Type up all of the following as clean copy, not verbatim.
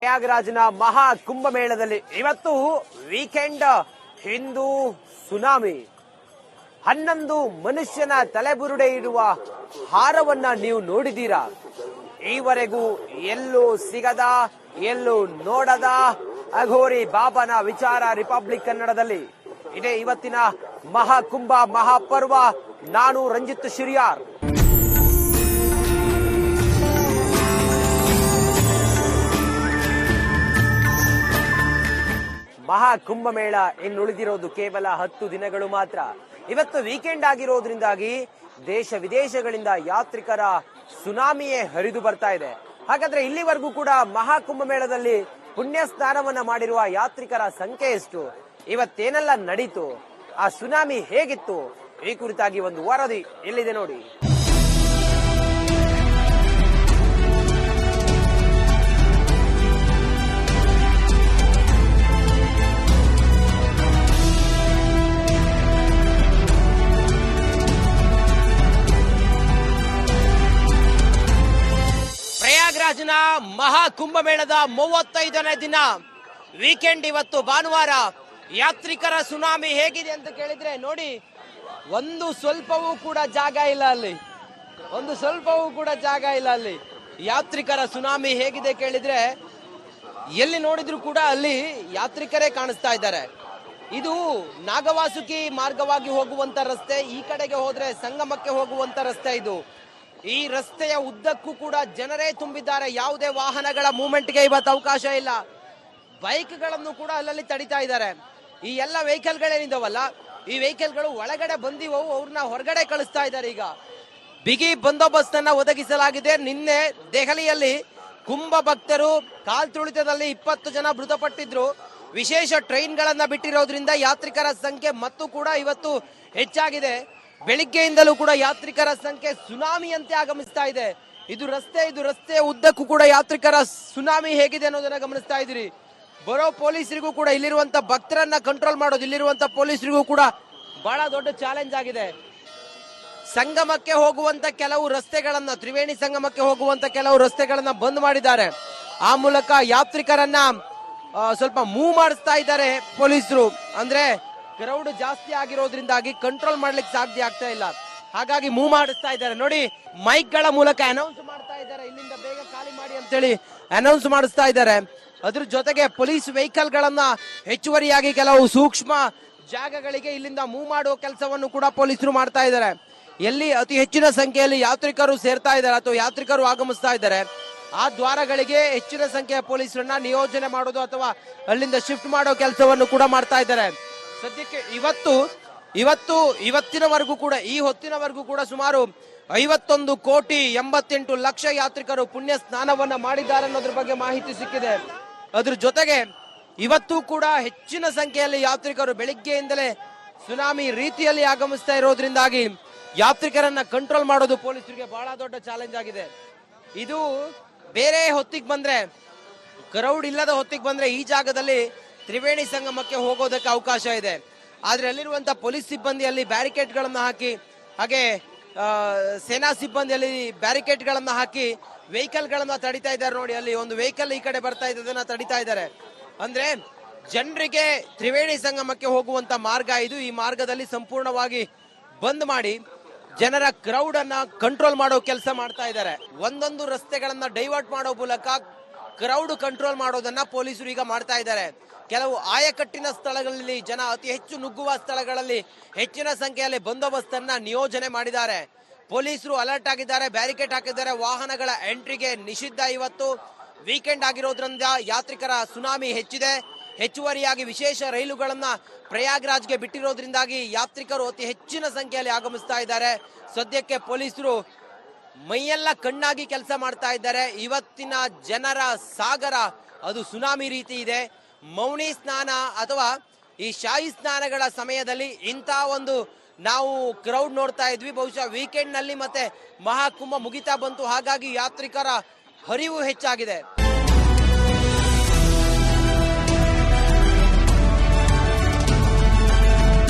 ಪ್ರಯಾಗ್ರಾಜ್ನ ಮಹಾ ಕುಂಭಮೇಳದಲ್ಲಿ ಇವತ್ತು ವೀಕೆಂಡ್ ಹಿಂದೂ ಸುನಾಮಿ 11 ಮನುಷ್ಯನ ತಲೆಬುರುಡೆ ಇಡುವ ಹಾರವನ್ನ ನೀವು ನೋಡಿದೀರಾ? ಈವರೆಗೂ ಎಲ್ಲೂ ಸಿಗದ, ಎಲ್ಲೂ ನೋಡದ ಅಘೋರಿ ಬಾಬನ ವಿಚಾರ ರಿಪಬ್ಲಿಕ್ ಕನ್ನಡದಲ್ಲಿ ಇದೇ ಇವತ್ತಿನ ಮಹಾಕುಂಭ ಮಹಾಪರ್ವ. ನಾನು ರಂಜಿತ್ ಶಿರಿಯಾರ್. ಮಹಾಕುಂಭಮೇಳ ಇನ್ನುಳಿದಿರೋದು ಕೇವಲ 10 ದಿನಗಳು ಮಾತ್ರ. ಇವತ್ತು ವೀಕೆಂಡ್ ಆಗಿರೋದ್ರಿಂದಾಗಿ ದೇಶ ವಿದೇಶಗಳಿಂದ ಯಾತ್ರಿಕರ ಸುನಾಮಿಯೇ ಹರಿದು ಬರ್ತಾ ಇದೆ. ಹಾಗಾದ್ರೆ ಇಲ್ಲಿವರೆಗೂ ಕೂಡ ಮಹಾಕುಂಭಮೇಳದಲ್ಲಿ ಪುಣ್ಯ ಸ್ನಾನವನ್ನ ಮಾಡಿರುವ ಯಾತ್ರಿಕರ ಸಂಖ್ಯೆ ಎಷ್ಟು? ಇವತ್ತೇನೆಲ್ಲ ನಡೀತು? ಆ ಸುನಾಮಿ ಹೇಗಿತ್ತು? ಈ ಕುರಿತಾಗಿ ಒಂದು ವರದಿ ಎಲ್ಲಿದೆ ನೋಡಿ. ಪ್ರಯಾಗ್ರಾಜ್ನ ಮಹಾಕುಂಭಮೇಳದ 35ನೇ ದಿನ ವೀಕೆಂಡ್. ಇವತ್ತು ಭಾನುವಾರ. ಯಾತ್ರಿಕರ ಸುನಾಮಿ ಹೇಗಿದೆ ಅಂತ ಕೇಳಿದ್ರೆ ನೋಡಿ, ಒಂದು ಸ್ವಲ್ಪವೂ ಕೂಡ ಜಾಗ ಇಲ್ಲ ಅಲ್ಲಿ. ಯಾತ್ರಿಕರ ಸುನಾಮಿ ಹೇಗಿದೆ ಕೇಳಿದ್ರೆ ಎಲ್ಲಿ ನೋಡಿದ್ರು ಕೂಡ ಅಲ್ಲಿ ಯಾತ್ರಿಕರೇ ಕಾಣಿಸ್ತಾ ಇದ್ದಾರೆ. ಇದು ನಾಗವಾಸುಕಿ ಮಾರ್ಗವಾಗಿ ಹೋಗುವಂತ ರಸ್ತೆ. ಈ ಕಡೆಗೆ ಹೋದ್ರೆ ಸಂಗಮಕ್ಕೆ ಹೋಗುವಂತ ರಸ್ತೆ ಇದು. ಈ ರಸ್ತೆಯ ಉದ್ದಕ್ಕೂ ಕೂಡ ಜನರೇ ತುಂಬಿದ್ದಾರೆ. ಯಾವುದೇ ವಾಹನಗಳ ಮೂವ್ಮೆಂಟ್ಗೆ ಇವತ್ತು ಅವಕಾಶ ಇಲ್ಲ. ಬೈಕ್ಗಳನ್ನು ಕೂಡ ಅಲ್ಲಲ್ಲಿ ತಡಿತಾ ಇದ್ದಾರೆ. ಈ ಎಲ್ಲ ವೆಹಿಕಲ್ಗಳೇನಿದಾವಲ್ಲ, ಈ ವೆಹಿಕಲ್ಗಳು ಒಳಗಡೆ ಬಂದಿವವು, ಅವ್ರನ್ನ ಹೊರಗಡೆ ಕಳಿಸ್ತಾ ಇದ್ದಾರೆ. ಈಗ ಬಿಗಿ ಬಂದೋಬಸ್ತ್ ಅನ್ನ ಒದಗಿಸಲಾಗಿದೆ. ನಿನ್ನೆ ದೆಹಲಿಯಲ್ಲಿ ಕುಂಭ ಭಕ್ತರು ಕಾಲ್ತುಳಿತದಲ್ಲಿ 20 ಜನ ಮೃತಪಟ್ಟಿದ್ರು. ವಿಶೇಷ ಟ್ರೈನ್ ಗಳನ್ನ ಬಿಟ್ಟಿರೋದ್ರಿಂದ ಯಾತ್ರಿಕರ ಸಂಖ್ಯೆ ಮತ್ತು ಕೂಡ ಇವತ್ತು ಹೆಚ್ಚಾಗಿದೆ. ಬೆಳಿಗ್ಗೆಯಿಂದಲೂ ಕೂಡ ಯಾತ್ರಿಕರ ಸಂಖ್ಯೆ ಸುನಾಮಿಯಂತೆ ಆಗಮಿಸ್ತಾ ಇದೆ. ಇದು ರಸ್ತೆಯ ಉದ್ದಕ್ಕೂ ಕೂಡ ಯಾತ್ರಿಕರ ಸುನಾಮಿ ಹೇಗಿದೆ ಅನ್ನೋದನ್ನ ಗಮನಿಸ್ತಾ ಇದ್ದೀರಿ. ಬರೋ ಪೊಲೀಸರಿಗೂ ಕೂಡ ಇಲ್ಲಿರುವಂತ ಭಕ್ತರನ್ನ ಕಂಟ್ರೋಲ್ ಮಾಡೋದು ಇಲ್ಲಿರುವಂತ ಪೊಲೀಸರಿಗೂ ಕೂಡ ಬಹಳ ದೊಡ್ಡ ಚಾಲೆಂಜ್ ಆಗಿದೆ. ಸಂಗಮಕ್ಕೆ ಹೋಗುವಂತ ಕೆಲವು ರಸ್ತೆಗಳನ್ನ, ತ್ರಿವೇಣಿ ಸಂಗಮಕ್ಕೆ ಹೋಗುವಂತ ಕೆಲವು ರಸ್ತೆಗಳನ್ನ ಬಂದ್ ಮಾಡಿದ್ದಾರೆ. ಆ ಮೂಲಕ ಯಾತ್ರಿಕರನ್ನ ಸ್ವಲ್ಪ ಮೂವ್ ಮಾಡಿಸ್ತಾ ಇದ್ದಾರೆ ಪೊಲೀಸರು. ಅಂದ್ರೆ ಕ್ರೌಡ್ ಜಾಸ್ತಿ ಆಗಿರೋದ್ರಿಂದಾಗಿ ಕಂಟ್ರೋಲ್ ಮಾಡ್ಲಿಕ್ಕೆ ಸಾಧ್ಯ ಆಗ್ತಾ ಇಲ್ಲ. ಹಾಗಾಗಿ ಮೂವ್ ಮಾಡಿಸ್ತಾ ಇದ್ದಾರೆ. ನೋಡಿ, ಮೈಕ್ ಗಳ ಮೂಲಕ ಅನೌನ್ಸ್ ಮಾಡ್ತಾ ಇದ್ದಾರೆ, ಇಲ್ಲಿಂದ ಬೇಗ ಖಾಲಿ ಮಾಡಿ ಅಂತೇಳಿ ಅನೌನ್ಸ್ ಮಾಡಿಸ್ತಾ ಇದ್ದಾರೆ. ಅದ್ರ ಜೊತೆಗೆ ಪೊಲೀಸ್ ವೆಹಿಕಲ್ ಗಳನ್ನ ಹೆಚ್ಚುವರಿಯಾಗಿ ಕೆಲವು ಸೂಕ್ಷ್ಮ ಜಾಗಗಳಿಗೆ ಇಲ್ಲಿಂದ ಮೂವ್ ಮಾಡುವ ಕೆಲಸವನ್ನು ಕೂಡ ಪೊಲೀಸರು ಮಾಡ್ತಾ ಇದ್ದಾರೆ. ಎಲ್ಲಿ ಅತಿ ಹೆಚ್ಚಿನ ಸಂಖ್ಯೆಯಲ್ಲಿ ಯಾತ್ರಿಕರು ಸೇರ್ತಾ ಇದ್ದಾರೆ ಅಥವಾ ಯಾತ್ರಿಕರು ಆಗಮಿಸ್ತಾ ಇದ್ದಾರೆ, ಆ ದ್ವಾರಗಳಿಗೆ ಹೆಚ್ಚಿನ ಸಂಖ್ಯೆಯ ಪೊಲೀಸರನ್ನ ನಿಯೋಜನೆ ಮಾಡೋದು ಅಥವಾ ಅಲ್ಲಿಂದ ಶಿಫ್ಟ್ ಮಾಡೋ ಕೆಲಸವನ್ನು ಕೂಡ ಮಾಡ್ತಾ ಇದ್ದಾರೆ. ಸದ್ಯಕ್ಕೆ ಇವತ್ತಿನವರೆಗೂ ಕೂಡ, ಈ ಹೊತ್ತಿನವರೆಗೂ ಕೂಡ ಸುಮಾರು 51,88,00,000 ಯಾತ್ರಿಕರು ಪುಣ್ಯ ಸ್ನಾನವನ್ನ ಮಾಡಿದ್ದಾರೆ ಅನ್ನೋದ್ರ ಬಗ್ಗೆ ಮಾಹಿತಿ ಸಿಕ್ಕಿದೆ. ಅದ್ರ ಜೊತೆಗೆ ಇವತ್ತು ಕೂಡ ಹೆಚ್ಚಿನ ಸಂಖ್ಯೆಯಲ್ಲಿ ಯಾತ್ರಿಕರು ಬೆಳಿಗ್ಗೆಯಿಂದಲೇ ಸುನಾಮಿ ರೀತಿಯಲ್ಲಿ ಆಗಮಿಸ್ತಾ ಇರೋದ್ರಿಂದಾಗಿ ಯಾತ್ರಿಕರನ್ನ ಕಂಟ್ರೋಲ್ ಮಾಡೋದು ಪೊಲೀಸರಿಗೆ ಬಹಳ ದೊಡ್ಡ ಚಾಲೆಂಜ್ ಆಗಿದೆ. ಇದು ಬೇರೆ ಹೊತ್ತಿಗೆ ಬಂದ್ರೆ, ಕ್ರೌಡ್ ಇಲ್ಲದ ಹೊತ್ತಿಗೆ ಬಂದ್ರೆ ಈ ಜಾಗದಲ್ಲಿ ತ್ರಿವೇಣಿ ಸಂಗಮಕ್ಕೆ ಹೋಗೋದಕ್ಕೆ ಅವಕಾಶ ಇದೆ. ಆದ್ರೆ ಅಲ್ಲಿರುವಂತ ಪೊಲೀಸ್ ಸಿಬ್ಬಂದಿಯಲ್ಲಿ ಬ್ಯಾರಿಕೇಡ್ ಗಳನ್ನ ಹಾಕಿ, ಹಾಗೆ ಸೇನಾ ಸಿಬ್ಬಂದಿಯಲ್ಲಿ ಬ್ಯಾರಿಕೇಡ್ ಗಳನ್ನ ಹಾಕಿ ವೆಹಿಕಲ್ ಗಳನ್ನ ತಡಿತಾ ಇದ್ದಾರೆ. ನೋಡಿ, ಅಲ್ಲಿ ಒಂದು ವೆಹಿಕಲ್ ಈ ಕಡೆ ಬರ್ತಾ ಇದ್ದದನ್ನ ತಡಿತಾ ಇದ್ದಾರೆ. ಅಂದ್ರೆ ಜನರಿಗೆ ತ್ರಿವೇಣಿ ಸಂಗಮಕ್ಕೆ ಹೋಗುವಂತ ಮಾರ್ಗ ಇದು. ಈ ಮಾರ್ಗದಲ್ಲಿ ಸಂಪೂರ್ಣವಾಗಿ ಬಂದ್ ಮಾಡಿ ಜನರ ಕ್ರೌಡ್ ಅನ್ನ ಕಂಟ್ರೋಲ್ ಮಾಡೋ ಕೆಲಸ ಮಾಡ್ತಾ ಇದ್ದಾರೆ. ಒಂದೊಂದು ರಸ್ತೆಗಳನ್ನ ಡೈವರ್ಟ್ ಮಾಡೋ ಮೂಲಕ ಕ್ರೌಡ್ ಕಂಟ್ರೋಲ್ ಮಾಡೋದನ್ನ ಪೊಲೀಸರು ಈಗ ಮಾಡ್ತಾ ಇದ್ದಾರೆ. ಕೆಲವು ಆಯಕಟ್ಟಿನ ಸ್ಥಳಗಳಲ್ಲಿ, ಜನ ಅತಿ ಹೆಚ್ಚು ನುಗ್ಗುವ ಸ್ಥಳಗಳಲ್ಲಿ ಹೆಚ್ಚಿನ ಸಂಖ್ಯೆಯಲ್ಲಿ ಬಂದೋಬಸ್ತನ್ನ ನಿಯೋಜನೆ ಮಾಡಿದ್ದಾರೆ. ಪೊಲೀಸರು ಅಲರ್ಟ್ ಆಗಿದ್ದಾರೆ, ಬ್ಯಾರಿಕೇಡ್ ಹಾಕಿದ್ದಾರೆ. ವಾಹನಗಳ ಎಂಟ್ರಿಗೆ ನಿಷಿದ್ಧ. ಇವತ್ತು ವೀಕೆಂಡ್ ಆಗಿರೋದ್ರಿಂದ ಯಾತ್ರಿಕರ ಸುನಾಮಿ ಹೆಚ್ಚಿದೆ. ಹೆಚ್ಚುವರಿಯಾಗಿ ವಿಶೇಷ ರೈಲುಗಳನ್ನ ಪ್ರಯಾಗ್ರಾಜ್ಗೆ ಬಿಟ್ಟಿರೋದ್ರಿಂದಾಗಿ ಯಾತ್ರಿಕರು ಅತಿ ಹೆಚ್ಚಿನ ಸಂಖ್ಯೆಯಲ್ಲಿ ಆಗಮಿಸ್ತಾ ಇದ್ದಾರೆ. ಸದ್ಯಕ್ಕೆ ಪೊಲೀಸರು ಮೈಯೆಲ್ಲ ಕಣ್ಣಾಗಿ ಕೆಲಸ ಮಾಡ್ತಾ ಇದ್ದಾರೆ. ಇವತ್ತಿನ ಜನರ ಸಾಗರ ಅದು ಸುನಾಮಿ ರೀತಿ ಇದೆ. ಮೌನಿ ಸ್ನಾನ ಅಥವಾ ಈ ಶಾಹಿ ಸ್ನಾನಗಳ ಸಮಯದಲ್ಲಿ ಇಂಥ ಒಂದು ನಾವು ಕ್ರೌಡ್ ನೋಡ್ತಾ ಇದ್ವಿ. ಬಹುಶಃ ವೀಕೆಂಡ್ ನಲ್ಲಿ ಮತ್ತೆ ಮಹಾಕುಂಭ ಮುಗಿತಾ ಬಂತು, ಹಾಗಾಗಿ ಯಾತ್ರಿಕರ ಹರಿವು ಹೆಚ್ಚಾಗಿದೆ.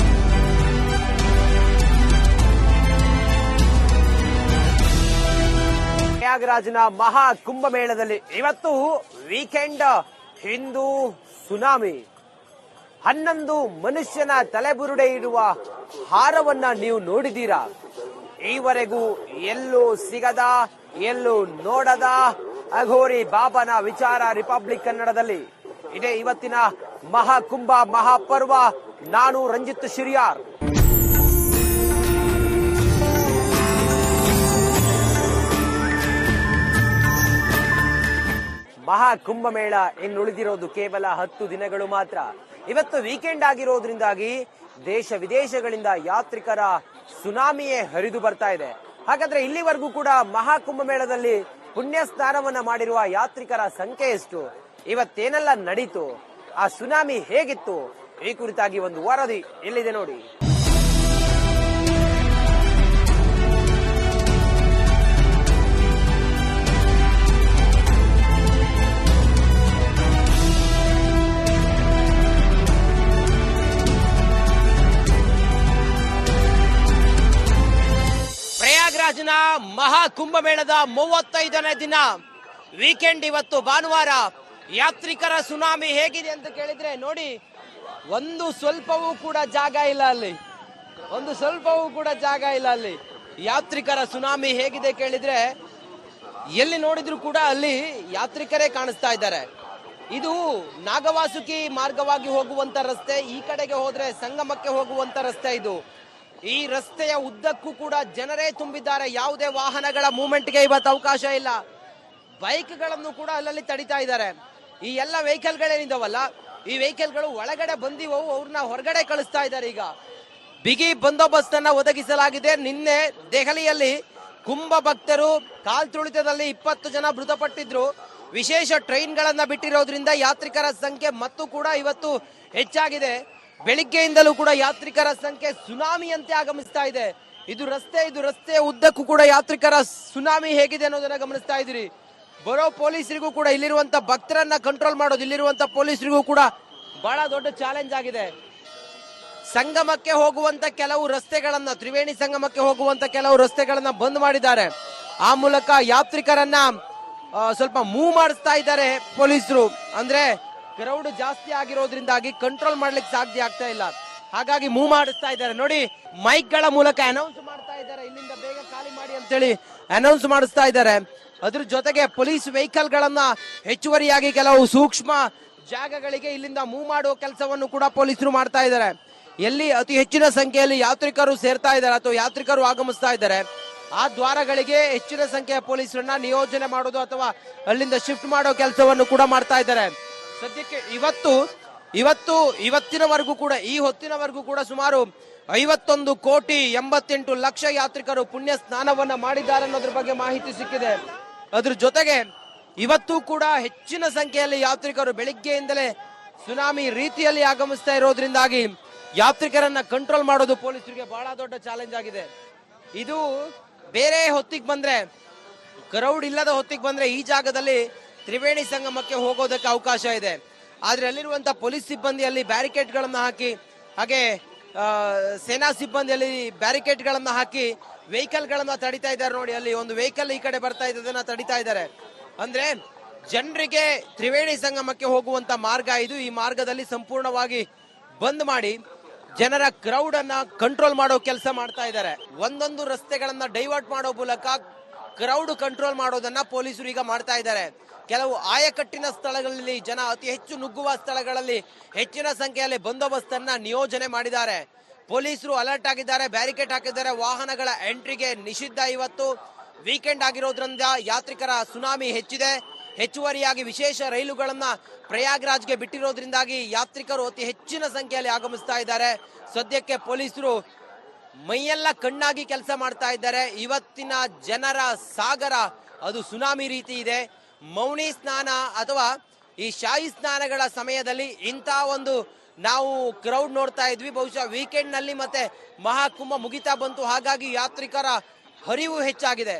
ಪ್ರಯಾಗ್ರಾಜ್ನ ಮಹಾ ಕುಂಭಮೇಳದಲ್ಲಿ ಇವತ್ತು ವೀಕೆಂಡ್ ಹಿಂದೂ ಸುನಾಮಿ 11 ಮನುಷ್ಯನ ತಲೆಬುರುಡೆ ಇರುವ ಹಾರವನ್ನ ನೀವು ನೋಡಿದೀರಾ? ಈವರೆಗೂ ಎಲ್ಲೂ ಸಿಗದ, ಎಲ್ಲೂ ನೋಡದ ಅಘೋರಿ ಬಾಬನ ವಿಚಾರ ರಿಪಬ್ಲಿಕ್ ಕನ್ನಡದಲ್ಲಿ ಇದೇ ಇವತ್ತಿನ ಮಹಾಕುಂಭ ಮಹಾಪರ್ವ. ನಾನು ರಂಜಿತ್ ಶಿರಿಯಾರ್. ಮಹಾಕುಂಭಮೇಳ ಇನ್ನುಳಿದಿರೋದು ಕೇವಲ 10 ದಿನಗಳು ಮಾತ್ರ. ಇವತ್ತು ವೀಕೆಂಡ್ ಆಗಿರೋದ್ರಿಂದಾಗಿ ದೇಶ ವಿದೇಶಗಳಿಂದ ಯಾತ್ರಿಕರ ಸುನಾಮಿಯೇ ಹರಿದು ಬರ್ತಾ ಇದೆ. ಹಾಗಾದ್ರೆ ಇಲ್ಲಿವರೆಗೂ ಕೂಡ ಮಹಾಕುಂಭಮೇಳದಲ್ಲಿ ಪುಣ್ಯ ಸ್ನಾನವನ್ನ ಮಾಡಿರುವ ಯಾತ್ರಿಕರ ಸಂಖ್ಯೆ ಎಷ್ಟು? ಇವತ್ತೇನೆಲ್ಲ ನಡೀತು? ಆ ಸುನಾಮಿ ಹೇಗಿತ್ತು? ಈ ಕುರಿತಾಗಿ ಒಂದು ವರದಿ ಎಲ್ಲಿದೆ ನೋಡಿ. ಪ್ರಯಾಗ್ರಾಜ್ನ ಮಹಾಕುಂಭಮೇಳದ 35ನೇ ದಿನ ವೀಕೆಂಡ್. ಇವತ್ತು ಭಾನುವಾರ. ಯಾತ್ರಿಕರ ಸುನಾಮಿ ಹೇಗಿದೆ ಅಂತ ಕೇಳಿದ್ರೆ ನೋಡಿ, ಒಂದು ಸ್ವಲ್ಪವೂ ಕೂಡ ಜಾಗ ಇಲ್ಲ ಅಲ್ಲಿ. ಯಾತ್ರಿಕರ ಸುನಾಮಿ ಹೇಗಿದೆ ಕೇಳಿದ್ರೆ ಎಲ್ಲಿ ನೋಡಿದ್ರು ಕೂಡ ಅಲ್ಲಿ ಯಾತ್ರಿಕರೇ ಕಾಣಿಸ್ತಾ ಇದ್ದಾರೆ. ಇದು ನಾಗವಾಸುಕಿ ಮಾರ್ಗವಾಗಿ ಹೋಗುವಂತ ರಸ್ತೆ. ಈ ಕಡೆಗೆ ಹೋದ್ರೆ ಸಂಗಮಕ್ಕೆ ಹೋಗುವಂತ ರಸ್ತೆ ಇದು. ಈ ರಸ್ತೆಯ ಉದ್ದಕ್ಕೂ ಕೂಡ ಜನರೇ ತುಂಬಿದ್ದಾರೆ. ಯಾವುದೇ ವಾಹನಗಳ ಮೂವ್ಮೆಂಟ್ಗೆ ಇವತ್ತು ಅವಕಾಶ ಇಲ್ಲ. ಬೈಕ್ಗಳನ್ನು ಕೂಡ ಅಲ್ಲಲ್ಲಿ ತಡಿತಾ ಇದ್ದಾರೆ. ಈ ಎಲ್ಲ ವೆಹಿಕಲ್ಗಳೇನಿದಾವಲ್ಲ, ಈ ವೆಹಿಕಲ್ಗಳು ಒಳಗಡೆ ಬಂದಿವವು, ಅವ್ರನ್ನ ಹೊರಗಡೆ ಕಳಿಸ್ತಾ ಇದ್ದಾರೆ. ಈಗ ಬಿಗಿ ಬಂದೋಬಸ್ತ್ ಅನ್ನ ಒದಗಿಸಲಾಗಿದೆ. ನಿನ್ನೆ ದೆಹಲಿಯಲ್ಲಿ ಕುಂಭ ಭಕ್ತರು ಕಾಲ್ತುಳಿತದಲ್ಲಿ 20 ಜನ ಮೃತಪಟ್ಟಿದ್ರು. ವಿಶೇಷ ಟ್ರೈನ್ ಗಳನ್ನ ಬಿಟ್ಟಿರೋದ್ರಿಂದ ಯಾತ್ರಿಕರ ಸಂಖ್ಯೆ ಮತ್ತು ಕೂಡ ಇವತ್ತು ಹೆಚ್ಚಾಗಿದೆ. ಬೆಳಿಗ್ಗೆಯಿಂದಲೂ ಕೂಡ ಯಾತ್ರಿಕರ ಸಂಖ್ಯೆ ಸುನಾಮಿಯಂತೆ ಆಗಮಿಸ್ತಾ ಇದೆ. ಇದು ರಸ್ತೆಯ ಉದ್ದಕ್ಕೂ ಕೂಡ ಯಾತ್ರಿಕರ ಸುನಾಮಿ ಹೇಗಿದೆ ಅನ್ನೋದನ್ನ ಗಮನಿಸ್ತಾ ಇದ್ದೀರಿ. ಬರೋ ಪೊಲೀಸರಿಗೂ ಕೂಡ ಇಲ್ಲಿರುವಂತ ಭಕ್ತರನ್ನ ಕಂಟ್ರೋಲ್ ಮಾಡೋದು ಇಲ್ಲಿರುವಂತ ಪೊಲೀಸರಿಗೂ ಕೂಡ ಬಹಳ ದೊಡ್ಡ ಚಾಲೆಂಜ್ ಆಗಿದೆ. ಸಂಗಮಕ್ಕೆ ಹೋಗುವಂತ ಕೆಲವು ರಸ್ತೆಗಳನ್ನ, ತ್ರಿವೇಣಿ ಸಂಗಮಕ್ಕೆ ಹೋಗುವಂತ ಕೆಲವು ರಸ್ತೆಗಳನ್ನ ಬಂದ್ ಮಾಡಿದ್ದಾರೆ. ಆ ಮೂಲಕ ಯಾತ್ರಿಕರನ್ನ ಸ್ವಲ್ಪ ಮೂವ್ ಮಾಡಿಸ್ತಾ ಇದ್ದಾರೆ ಪೊಲೀಸರು. ಅಂದ್ರೆ ಕ್ರೌಡ್ ಜಾಸ್ತಿ ಆಗಿರೋದ್ರಿಂದಾಗಿ ಕಂಟ್ರೋಲ್ ಮಾಡ್ಲಿಕ್ಕೆ ಸಾಧ್ಯ ಆಗ್ತಾ ಇಲ್ಲ. ಹಾಗಾಗಿ ಮೂವ್ ಮಾಡಿಸ್ತಾ ಇದ್ದಾರೆ. ನೋಡಿ, ಮೈಕ್ ಗಳ ಮೂಲಕ ಅನೌನ್ಸ್ ಮಾಡ್ತಾ ಇದ್ದಾರೆ, ಇಲ್ಲಿಂದ ಬೇಗ ಖಾಲಿ ಮಾಡಿ ಅಂತೇಳಿ ಅನೌನ್ಸ್ ಮಾಡಿಸ್ತಾ ಇದ್ದಾರೆ. ಅದ್ರ ಜೊತೆಗೆ ಪೊಲೀಸ್ ವೆಹಿಕಲ್ ಗಳನ್ನ ಹೆಚ್ಚುವರಿಯಾಗಿ ಕೆಲವು ಸೂಕ್ಷ್ಮ ಜಾಗಗಳಿಗೆ ಇಲ್ಲಿಂದ ಮೂವ್ ಮಾಡುವ ಕೆಲಸವನ್ನು ಕೂಡ ಪೊಲೀಸರು ಮಾಡ್ತಾ ಇದ್ದಾರೆ. ಎಲ್ಲಿ ಅತಿ ಹೆಚ್ಚಿನ ಸಂಖ್ಯೆಯಲ್ಲಿ ಯಾತ್ರಿಕರು ಸೇರ್ತಾ ಇದ್ದಾರೆ ಅಥವಾ ಯಾತ್ರಿಕರು ಆಗಮಿಸ್ತಾ ಇದ್ದಾರೆ, ಆ ದ್ವಾರಗಳಿಗೆ ಹೆಚ್ಚಿನ ಸಂಖ್ಯೆಯ ಪೊಲೀಸರನ್ನ ನಿಯೋಜನೆ ಮಾಡೋದು ಅಥವಾ ಅಲ್ಲಿಂದ ಶಿಫ್ಟ್ ಮಾಡೋ ಕೆಲಸವನ್ನು ಕೂಡ ಮಾಡ್ತಾ ಇದ್ದಾರೆ. ಸದ್ಯಕ್ಕೆ ಇವತ್ತಿನವರೆಗೂ ಕೂಡ, ಈ ಹೊತ್ತಿನವರೆಗೂ ಕೂಡ ಸುಮಾರು 51,88,00,000 ಯಾತ್ರಿಕರು ಪುಣ್ಯ ಸ್ನಾನವನ್ನ ಮಾಡಿದ್ದಾರೆ ಅನ್ನೋದ್ರ ಬಗ್ಗೆ ಮಾಹಿತಿ ಸಿಕ್ಕಿದೆ. ಅದ್ರ ಜೊತೆಗೆ ಇವತ್ತು ಕೂಡ ಹೆಚ್ಚಿನ ಸಂಖ್ಯೆಯಲ್ಲಿ ಯಾತ್ರಿಕರು ಬೆಳಿಗ್ಗೆಯಿಂದಲೇ ಸುನಾಮಿ ರೀತಿಯಲ್ಲಿ ಆಗಮಿಸ್ತಾ ಇರೋದ್ರಿಂದಾಗಿ ಯಾತ್ರಿಕರನ್ನ ಕಂಟ್ರೋಲ್ ಮಾಡೋದು ಪೊಲೀಸರಿಗೆ ಬಹಳ ದೊಡ್ಡ ಚಾಲೆಂಜ್ ಆಗಿದೆ. ಇದು ಬೇರೆ ಹೊತ್ತಿಗೆ ಬಂದ್ರೆ, ಕ್ರೌಡ್ ಇಲ್ಲದ ಹೊತ್ತಿಗೆ ಬಂದ್ರೆ ಈ ಜಾಗದಲ್ಲಿ ತ್ರಿವೇಣಿ ಸಂಗಮಕ್ಕೆ ಹೋಗೋದಕ್ಕೆ ಅವಕಾಶ ಇದೆ. ಆದ್ರೆ ಅಲ್ಲಿರುವಂತ ಪೊಲೀಸ್ ಸಿಬ್ಬಂದಿಯಲ್ಲಿ ಬ್ಯಾರಿಕೇಡ್ ಗಳನ್ನ ಹಾಕಿ, ಹಾಗೆ ಸೇನಾ ಸಿಬ್ಬಂದಿಯಲ್ಲಿ ಬ್ಯಾರಿಕೇಡ್ ಗಳನ್ನ ಹಾಕಿ ವೆಹಿಕಲ್ ಗಳನ್ನ ತಡಿತಾ ಇದ್ದಾರೆ. ನೋಡಿ, ಅಲ್ಲಿ ಒಂದು ವೆಹಿಕಲ್ ಈ ಕಡೆ ಬರ್ತಾ ಇದ್ದದನ್ನ ತಡಿತಾ ಇದ್ದಾರೆ. ಅಂದ್ರೆ ಜನರಿಗೆ ತ್ರಿವೇಣಿ ಸಂಗಮಕ್ಕೆ ಹೋಗುವಂತ ಮಾರ್ಗ ಇದು. ಈ ಮಾರ್ಗದಲ್ಲಿ ಸಂಪೂರ್ಣವಾಗಿ ಬಂದ್ ಮಾಡಿ ಜನರ ಕ್ರೌಡ್ ಅನ್ನ ಕಂಟ್ರೋಲ್ ಮಾಡೋ ಕೆಲಸ ಮಾಡ್ತಾ ಇದ್ದಾರೆ. ಒಂದೊಂದು ರಸ್ತೆಗಳನ್ನ ಡೈವರ್ಟ್ ಮಾಡೋ ಮೂಲಕ ಕ್ರೌಡ್ ಕಂಟ್ರೋಲ್ ಮಾಡೋದನ್ನ ಪೊಲೀಸರು ಈಗ ಮಾಡ್ತಾ ಇದ್ದಾರೆ. ಕೆಲವು ಆಯಕಟ್ಟಿನ ಸ್ಥಳಗಳಲ್ಲಿ, ಜನ ಅತಿ ಹೆಚ್ಚು ನುಗ್ಗುವ ಸ್ಥಳಗಳಲ್ಲಿ ಹೆಚ್ಚಿನ ಸಂಖ್ಯೆಯಲ್ಲಿ ಬಂದೋಬಸ್ತ್ ಅನ್ನ ನಿಯೋಜನೆ ಮಾಡಿದ್ದಾರೆ. ಪೊಲೀಸರು ಅಲರ್ಟ್ ಆಗಿದ್ದಾರೆ, ಬ್ಯಾರಿಕೇಡ್ ಹಾಕಿದ್ದಾರೆ. ವಾಹನಗಳ ಎಂಟ್ರಿಗೆ ನಿಷಿದ್ಧ. ಇವತ್ತು ವೀಕೆಂಡ್ ಆಗಿರೋದ್ರಿಂದ ಯಾತ್ರಿಕರ ಸುನಾಮಿ ಹೆಚ್ಚಿದೆ. ಹೆಚ್ಚುವರಿಯಾಗಿ ವಿಶೇಷ ರೈಲುಗಳನ್ನ ಪ್ರಯಾಗ್ರಾಜ್ಗೆ ಬಿಟ್ಟಿರೋದ್ರಿಂದಾಗಿ ಯಾತ್ರಿಕರು ಅತಿ ಹೆಚ್ಚಿನ ಸಂಖ್ಯೆಯಲ್ಲಿ ಆಗಮಿಸ್ತಾ ಇದ್ದಾರೆ. ಸದ್ಯಕ್ಕೆ ಪೊಲೀಸರು ಮೈಯೆಲ್ಲ ಕಣ್ಣಾಗಿ ಕೆಲಸ ಮಾಡ್ತಾ ಇದ್ದಾರೆ. ಇವತ್ತಿನ ಜನರ ಸಾಗರ ಅದು ಸುನಾಮಿ ರೀತಿ ಇದೆ. ಮೌನಿ ಸ್ನಾನ ಅಥವಾ ಈ ಶಾಹಿ ಸ್ನಾನಗಳ ಸಮಯದಲ್ಲಿ ಇಂಥ ಒಂದು ನಾವು ಕ್ರೌಡ್ ನೋಡ್ತಾ ಇದ್ವಿ. ಬಹುಶಃ ವೀಕೆಂಡ್ ನಲ್ಲಿ ಮತ್ತೆ ಮಹಾಕುಂಭ ಮುಗಿತಾ ಬಂತು, ಹಾಗಾಗಿ ಯಾತ್ರಿಕರ ಹರಿವು ಹೆಚ್ಚಾಗಿದೆ.